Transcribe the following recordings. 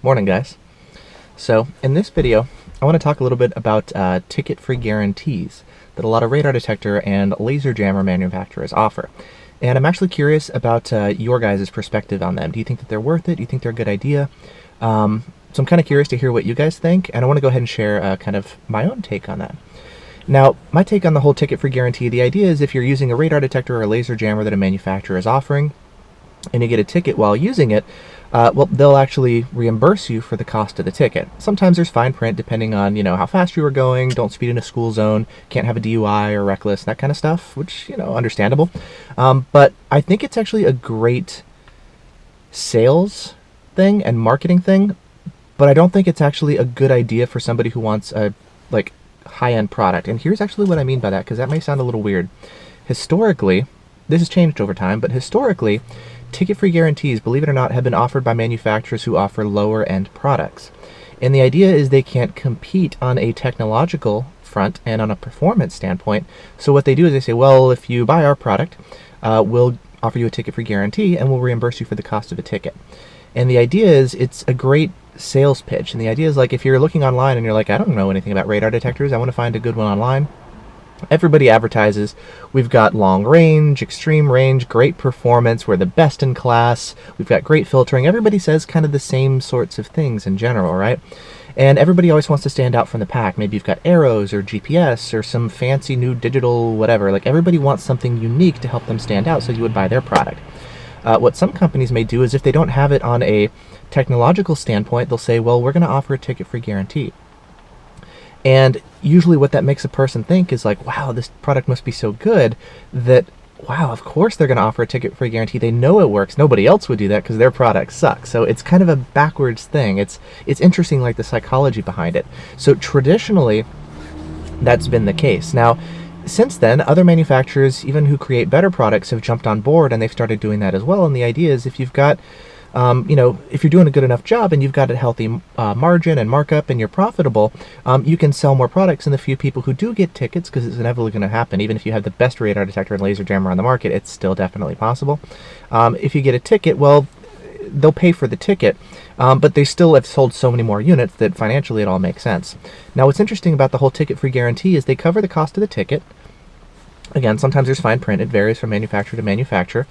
Morning, guys. So, in this video, I want to talk a little bit about ticket-free guarantees that a lot of radar detector and laser jammer manufacturers offer. And I'm actually curious about your guys' perspective on them. Do you think that they're worth it? Do you think they're a good idea? So I'm kind of curious to hear what you guys think, and I want to go ahead and share kind of my own take on that. Now, my take on the whole ticket-free guarantee, the idea is if you're using a radar detector or a laser jammer that a manufacturer is offering, and you get a ticket while using it, well, they'll actually reimburse you for the cost of the ticket. Sometimes there's fine print depending on, how fast you were going, don't speed in a school zone, can't have a DUI or reckless, that kind of stuff, which, understandable. But I think it's actually a great sales thing and marketing thing, but I don't think it's actually a good idea for somebody who wants a, high-end product. And here's actually what I mean by that, because that may sound a little weird. Historically, this has changed over time, but historically, ticket-free guarantees, believe it or not, have been offered by manufacturers who offer lower-end products. And the idea is they can't compete on a technological front and on a performance standpoint. So what they do is they say, well, if you buy our product, we'll offer you a ticket-free guarantee and we'll reimburse you for the cost of a ticket. And the idea is it's a great sales pitch. And the idea is if you're looking online and you're like, I don't know anything about radar detectors, I want to find a good one online. Everybody advertises, we've got long range, extreme range, great performance, we're the best in class, we've got great filtering. Everybody says kind of the same sorts of things in general, right? And everybody always wants to stand out from the pack. Maybe you've got arrows or GPS or some fancy new digital whatever. Everybody wants something unique to help them stand out, so you would buy their product. What some companies may do is if they don't have it on a technological standpoint, they'll say, well, we're going to offer a ticket-free guarantee. And usually what that makes a person think is wow, this product must be so good that, wow, of course they're going to offer a ticket-free guarantee. They know it works. Nobody else would do that because their product sucks. So it's kind of a backwards thing. It's interesting, the psychology behind it. So traditionally, that's been the case. Now, since then, other manufacturers, even who create better products, have jumped on board and they've started doing that as well. And the idea is if you've got if you're doing a good enough job and you've got a healthy margin and markup and you're profitable, you can sell more products. And the few people who do get tickets, because it's inevitably going to happen, even if you have the best radar detector and laser jammer on the market, it's still definitely possible. If you get a ticket, well, they'll pay for the ticket, but they still have sold so many more units that financially it all makes sense. Now, what's interesting about the whole ticket-free guarantee is they cover the cost of the ticket. Again, sometimes there's fine print. It varies from manufacturer to manufacturer.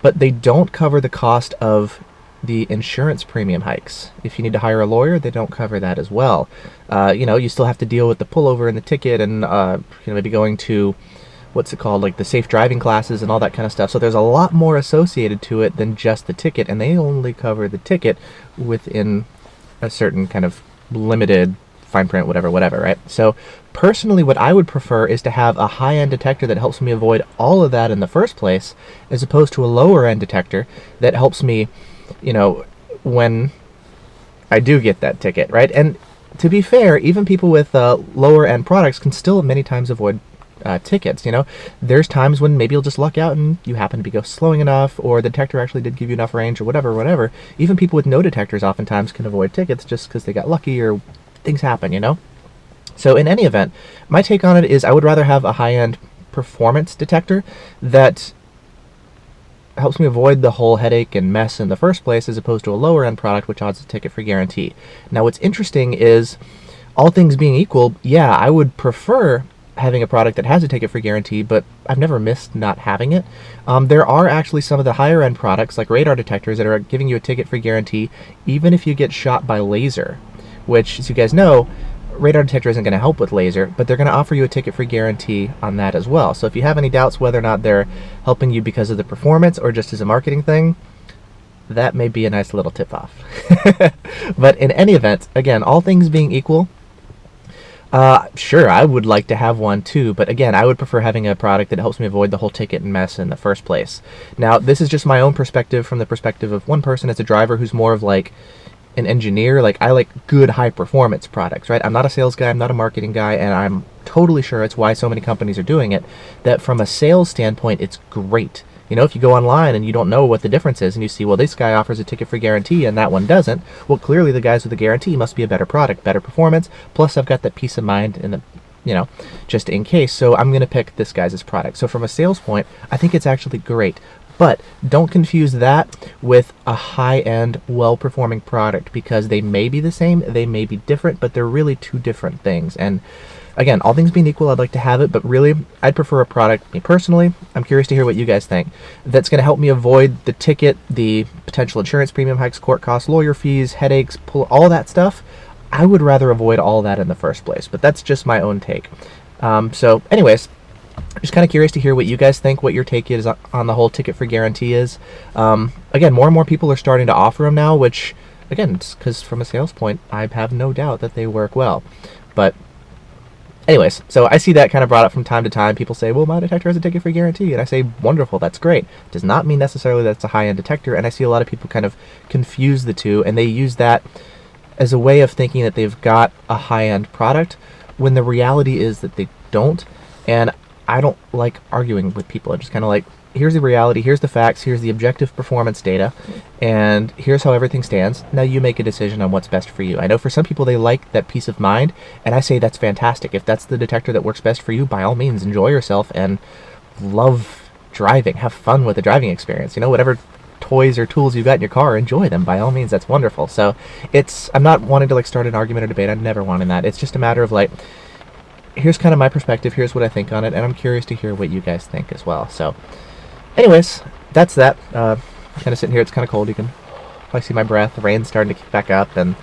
But they don't cover the cost of the insurance premium hikes. If you need to hire a lawyer, they don't cover that as well. You still have to deal with the pullover and the ticket and maybe going to, the safe driving classes and all that kind of stuff. So there's a lot more associated to it than just the ticket, and they only cover the ticket within a certain kind of limited fine print, whatever, right? So personally, what I would prefer is to have a high-end detector that helps me avoid all of that in the first place, as opposed to a lower-end detector that helps me, when I do get that ticket, right? And to be fair, even people with lower-end products can still many times avoid tickets. There's times when maybe you'll just luck out and you happen to be go slowing enough, or the detector actually did give you enough range, or whatever. Even people with no detectors oftentimes can avoid tickets just because they got lucky or things happen, So in any event, my take on it is I would rather have a high-end performance detector that helps me avoid the whole headache and mess in the first place, as opposed to a lower-end product which odds a ticket-free guarantee. Now, what's interesting is, all things being equal, yeah, I would prefer having a product that has a ticket-free guarantee, but I've never missed not having it. There are actually some of the higher-end products, like radar detectors, that are giving you a ticket-free guarantee even if you get shot by laser, which, as you guys know, radar detector isn't going to help with laser, but they're going to offer you a ticket-free guarantee on that as well. So if you have any doubts whether or not they're helping you because of the performance or just as a marketing thing, that may be a nice little tip-off. But in any event, again, all things being equal, sure, I would like to have one too, but again, I would prefer having a product that helps me avoid the whole ticket and mess in the first place. Now, this is just my own perspective from the perspective of one person as a driver who's more of an engineer. I like good high performance products, right? I'm not a sales guy, I'm not a marketing guy, and I'm totally sure it's why so many companies are doing it, that from a sales standpoint, it's great. If you go online and you don't know what the difference is and you see, well, this guy offers a ticket-free guarantee and that one doesn't, well, clearly the guys with the guarantee must be a better product, better performance, plus I've got that peace of mind in the just in case. So I'm going to pick this guy's product. So from a sales point, I think it's actually great. But don't confuse that with a high-end, well-performing product, because they may be the same, they may be different, but they're really two different things. And again, all things being equal, I'd like to have it, but really, I'd prefer a product, me personally, I'm curious to hear what you guys think, that's going to help me avoid the ticket, the potential insurance premium hikes, court costs, lawyer fees, headaches, all that stuff. I would rather avoid all that in the first place, but that's just my own take. So anyways, just kind of curious to hear what you guys think, what your take is on the whole ticket-free guarantee is. Again, more and more people are starting to offer them now, which, again, it's because from a sales point, I have no doubt that they work well. But anyways, so I see that kind of brought up from time to time. People say, well, my detector has a ticket-free guarantee. And I say, wonderful, that's great. Does not mean necessarily that it's a high-end detector. And I see a lot of people kind of confuse the two, and they use that as a way of thinking that they've got a high-end product, when the reality is that they don't. And I don't like arguing with people. I'm just kind of like, here's the reality, here's the facts, here's the objective performance data, and here's how everything stands. Now you make a decision on what's best for you. I know for some people they like that peace of mind, and I say that's fantastic. If that's the detector that works best for you, by all means, enjoy yourself and love driving. Have fun with the driving experience. You know, whatever toys or tools you got in your car, enjoy them. By all means, that's wonderful. So I'm not wanting to like start an argument or debate. I'm never wanting that. It's just a matter of like, here's kind of my perspective, here's what I think on it, and I'm curious to hear what you guys think as well. So anyways, that's that. Kind of sitting here, it's kind of cold, you can probably see my breath, the rain's starting to kick back up, and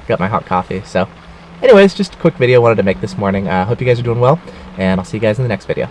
got my hot coffee. So anyways, just a quick video I wanted to make this morning. Hope you guys are doing well, and I'll see you guys in the next video.